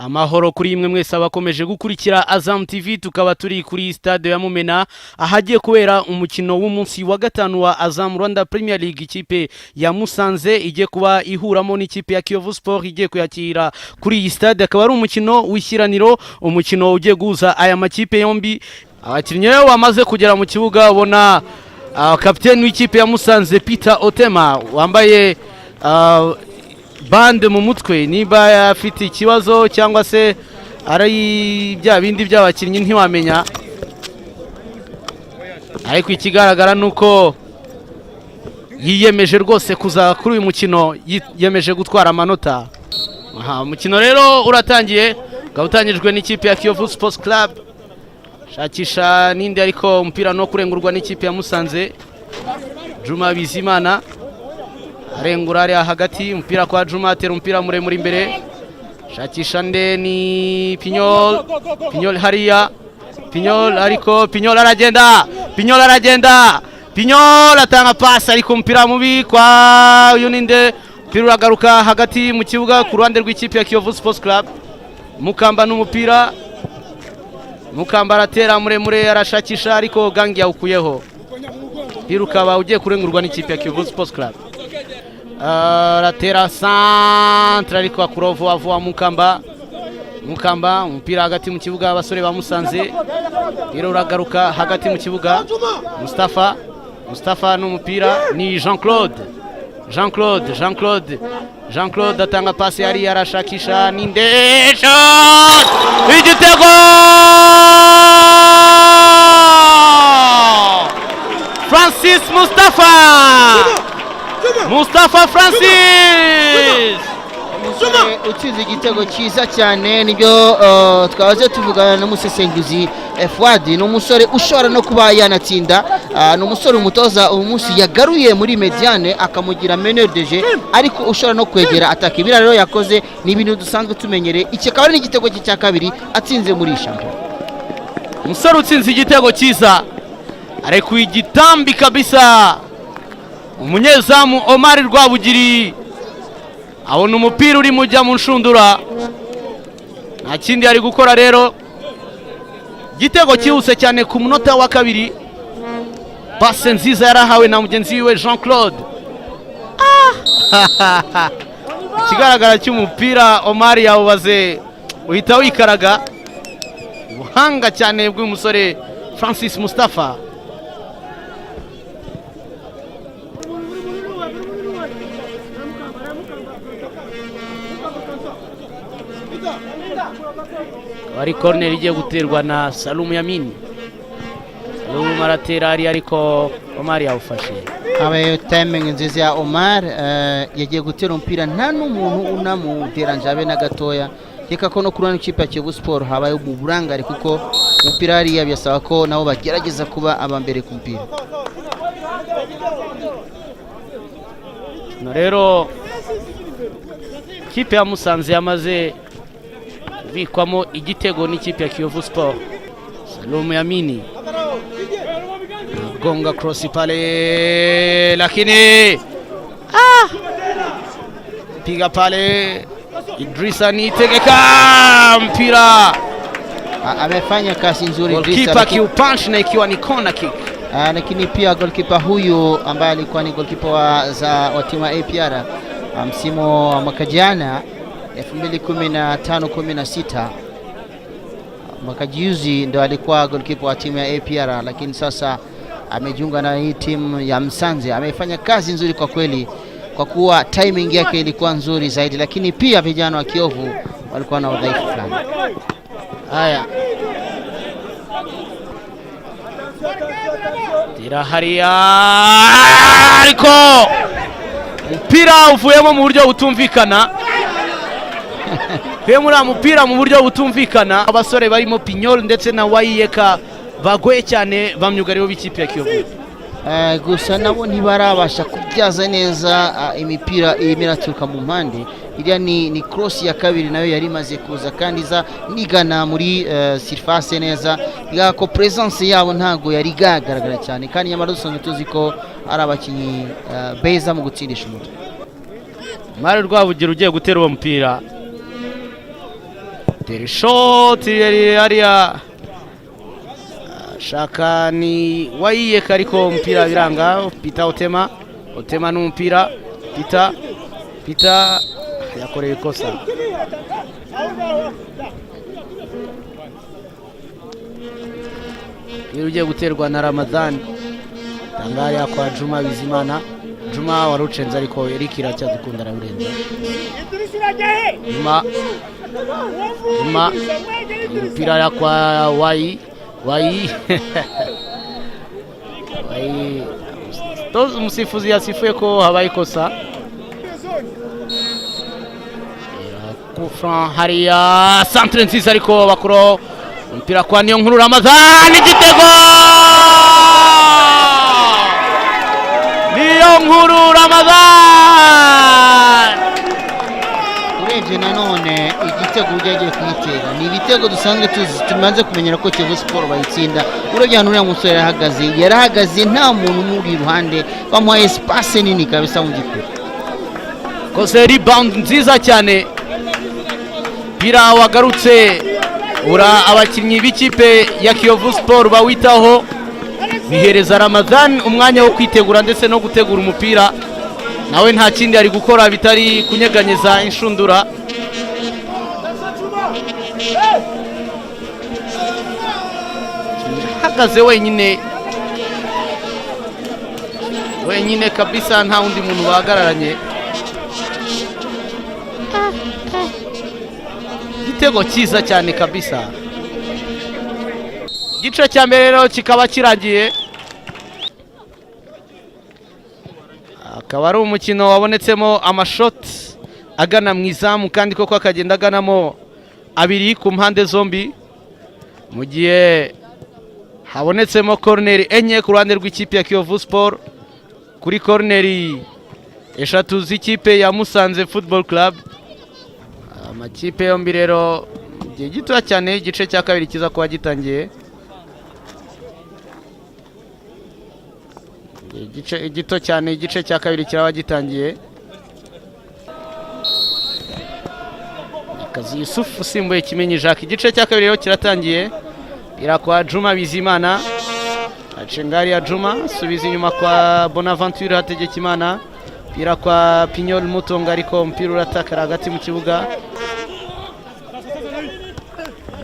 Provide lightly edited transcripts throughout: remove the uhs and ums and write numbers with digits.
Amahoro kuri imwe mwese abakomeje gukurikira Azam TV, tukaba turi kuri stade ya Mumena ahagiye kubera umukino w'umunsi wa gatanu wa Azam Rwanda Premier League. Ikipe ya Musanze igiye kuba ihuramo n'ikipe ya Kiyovu Sport igiye kuyakira kuri iyi stade. Akaba ari umukino w'ishyiraniro, umukino ugiye guhuza aya makipe yombi. Abakinnyi bamaze kugera mu kibuga, ubona kapiteni w'ikipe ya Musanze Peter Otema wambaye bande mu mutwe, niba afite ikibazo cyangwa se ari bya bindi by'abakinnyi ntiwamenya, ariko ikigaragara nuko yiyemeje rwose kuza kuri uyu mukino, yiyemeje gutwara amanota. Umukino rero uratangiye, ukaba utangijwe n'ikipe ya Kiyovu Sports Club, shakisha nindi ariko umupira no kurengurwa n'ikipe ya Musanze. Juma Bizimana arengura ari hagati, umupira kwa Juma, atera umupira muremure imbere, shakisha nde ni Pinyol hariya, Pinyol ariko Pinyol aragenda, Pinyol atanga pasi ariko umupira mubi kwa uyu ninde, umupira uragaruka hagati mu kibuga ku ruhande rw'ikipe ya Kiyovu Sports Club. Mukamba n'umupira, Mukamba aratera muremure, arashakisha ariko Gangi yawukuyeho, birukaba ugiye kurengurwa n'ikipe ya Kiyovu Sports Club. Aratera centre ariko akurovo avuwa Mukamba, umupira hagati mu kibuga, abasore ba Musanze, biro uragaruka hagati mu kibuga. Mustafa n'umupira ni Jean Claude atanga pasi, yari arashakisha ninde, shot, igitego! Francis Mustafa Francis utsinze igitego cyiza cyane. Nibyo twabaze tuvugana n'umusesenguzi Fuad, ni umusore ushobora no kuba yanatsinda. Ni umusore umutoza uyu munsi yagaruye muri Mediane akamugira meneur de jeu, ariko ushobora no kwegera ataka. Ibira rero yakoze ni ibintu dusanzwe tumenyereye. Iki akaba ari igitego cya kabiri atsinze muri shampiyona. Umusore utsinze igitego cyiza, ariko igitambi kabisa umunyezamu Omar Rwabugiri abona umupira uri mujya mu nshundura, nta kindi ari gukora. Rero igitego cyihuse cyane ku munota wa kabiri, pase nziza yarahawe na mugenzi we Jean Claude. Ikigaragara cy'umupira Omar yawubaze uhita wikaraga, ubuhanga cyane bw'umusore Francis Mustafa. Ari corner igiye guterwa na Salum Yamini. Salum aratera ari ariko Omar yawufashe. Abaye timing nziza ya Omar, yagiye gutera umupira nta n'umuntu unamuderanje abe na gatoya. Reka ko no kurana ikipe ya Kiyovu Sport habaye mu burangare, kuko umupira hariya byasaba ko nabo bagerageza kuba abambere ku mpira. Rero ikipe ya Musanze yamaze bikwamo igitego n'ikipe ya Kiyovu Sport. Salum Yamini gonga cross pale, lakini piga pale Idrisa Nitegeka, mpira amefanya kazi nzuri Idrisa, kiupunch na ikiwa ni corner kick. Lakini pia goalkeeper huyu ambaye alikuwa ni goalkeeper wa timu ya APR msimu wa mwaka jana 2015-16, mwaka juzi ndo alikuwa goalkeeper wa timu ya APR, lakini sasa amejiunga na hii timu ya Musanze. Amefanya kazi nzuri kwa kweli, kwa kuwa timing yake ilikuwa nzuri zaidi, lakini pia vijana wa Kiyovu walikuwa na udhaifu fulani. Haya, tira haria ariko mpira uvuyemo mu buryo butumvikana. Hemura mupira mu buryo butumvikana. Abasore barimo Pinyol ndetse na Wayiyeka bagoye cyane bamyugariro b'ikipe ya Kiyovu. Gusa nabo ntibarabasha kubyaza neza imipira imiraturuka mu mpande. Iriya ni cross ya kabiri nayo yari maze kuza kandi za nigana muri surface neza, ko presence yabo ntago yari gagaragara cyane, kandi nyamara dusonye tuzi ko ari abakinyi beza mu gutsindisha umutwe. Mari Rwabugira ugiye gutera uwo mupira, terishoti hariya shaka ni wayiyeka ariko umupira biranga. Peter Otema n'umupira Peter yakoreye ikosa. Iyo ugiye guterwa na Ramadhan tangariya kwa Juma Bizimana. Juma warucenze ariko Eric iracyadukunda araburenza. Juma umupira ya kwa Wayi umusifuzi yasifuye ko habaye ikosa. Kufran hariya centre nziza ariko bakuro umupira kwa Niyonkuru Ramadhan. Igitego Niyonkuru Ramadhan. Urebye nanone igitego ugiye kwitera ni ibitego dusanzwe tumanze kumenyera ko Kiyovu Sport bayitsinda. Urebye hano uriya musore yarahagaze nta muntu umuri iruhande, bamuha espace nini kabisa mu gikuru. Kose rebound nziza cyane. Pira wagarutse abakinnyi b'ikipe ya Kiyovu Sport bawitaho bihereza Ramadhan umwanya wo kwitegura ndetse no gutegura umupira. Nawe nta kindi ari gukora bitari kunyeganyeza inshundura. Hagaze wenyine kabisa, nta wundi muntu bahagararanye. Igitego cyiza cyane kabisa. Igice cya mbere rero kikaba kirangiye. Akaba ari umukino wabonetsemo amashoti agana mu izamu kandi koko akagenda aganamo abiri ku mpande zombi, mu gihe habonetsemo corner enye ku ruhande rw'ikipe ya Kiyovu Sport kuri corner 3 z'ikipe ya Musanze Football Club. Amakipe yombi rero igihe gito cyane igice cya kabiri kiza kuba gitangiye. Gito cyane igice cya kabiri kiraba gitangiye. Kazi Yusuf usimbuye Kimenyi Jacques. Igice cya kabiri rero kiratangiye. Irakwa Juma Bizimana. Acengari ya Juma subiza inyuma kwa Bonaventure Hategekimana. Irakwa Pignol Mutonga ariko umupira uratakara hagati mu kibuga.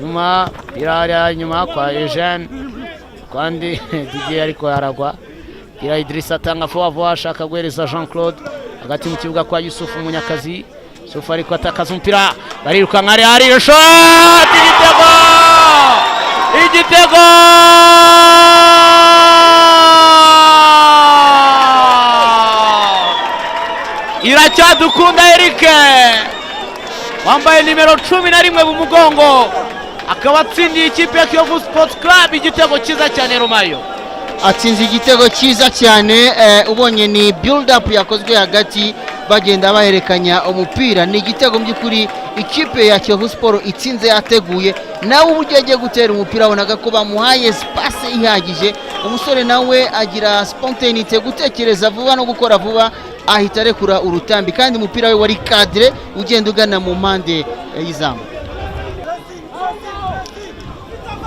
Juma irari inyuma kwa Eugene kandi Didier ariko aragwa. Ira Idrissa atanga vuba ashaka guhereza Jean Claude hagati mu kibuga kwa Yusuf Munyakazi. Yusuf ariko atakaza umupira bariruka nkari hari shot. Igitego Iracyadukunda Eric wambaye nimero 11 mu mugongo akaba atsindiye ikipe ya Kiyovu Sports Club igitego cyiza cyane. Romayo atsinze igitego cyiza cyane. Ubonye ni build up yakozwe hagati bagenda baherekanya umupira. Ni igitego by'ukuri ikipe ya Kiyovu Sport itsinze yateguye, nawe uburyo agiye gutera umupira abonaga ko bamuhaye espace ihagije. Umusore nawe agira spontaneity gutekereza vuba no gukora vuba, ahita arekura urutambi kandi umupira we wari cadre ugenda ugana mu mpande y'izamu.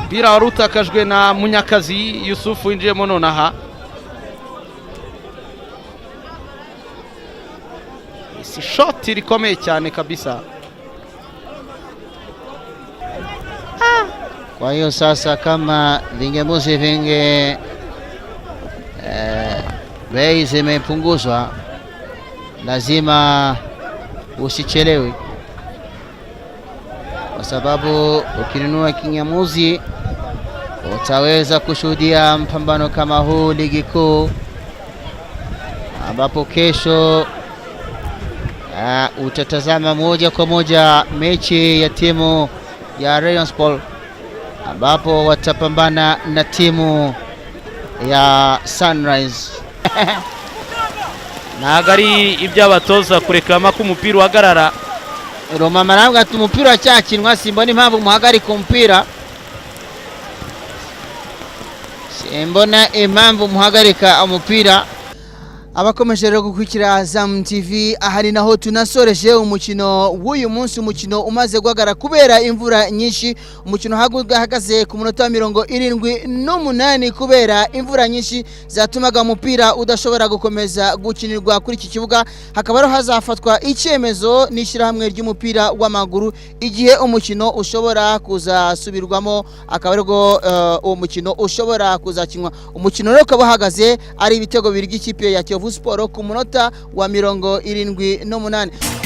Pira warutakajwe na Munyakazi. Yusuf winjiyemo nonaha. Isi shot rikomeye cyane kabisa. Kwa hiyo sasa kama vingemuzi vinge bei zimepunguzwa, lazima usichelewe, kwa sababu ukinunua kinyamuzi utaweza kushuhudia mpambano kama huu ligi kuu, ambapo kesho utatazama moja kwa moja mechi ya timu ya Rayon Sport ambapo watapambana na timu ya Sunrise. Nagari iby'abatoza kureklama ko umupira uhagarara. Roma marambwa ati umupira cyakinwa, simbona impamvu muhagarika umupira, simbona impamvu muhagarika umupira. abakomeje rero gukurikira Azam TV ahari naho tunasoreje umukino w'uyu munsi, umukino umaze guhagara kubera imvura nyinshi, umukino hahagaze ku munota 78 kubera imvura nyinshi zatumaga umupira udashobora gukomeza gukinirwa kuri iki kibuga. Hakaba rero hazafatwa icyemezo n'ishyirahamwe ry'umupira w'amaguru igihe umukino ushobora kuzasubirwamo, akaba rero uwo mukino ushobora kuzakinwa. Umukino rero ukaba uhagaze ari ibitego bibiri by'ikipe ya Kiyovu Sport ku munota wa 78.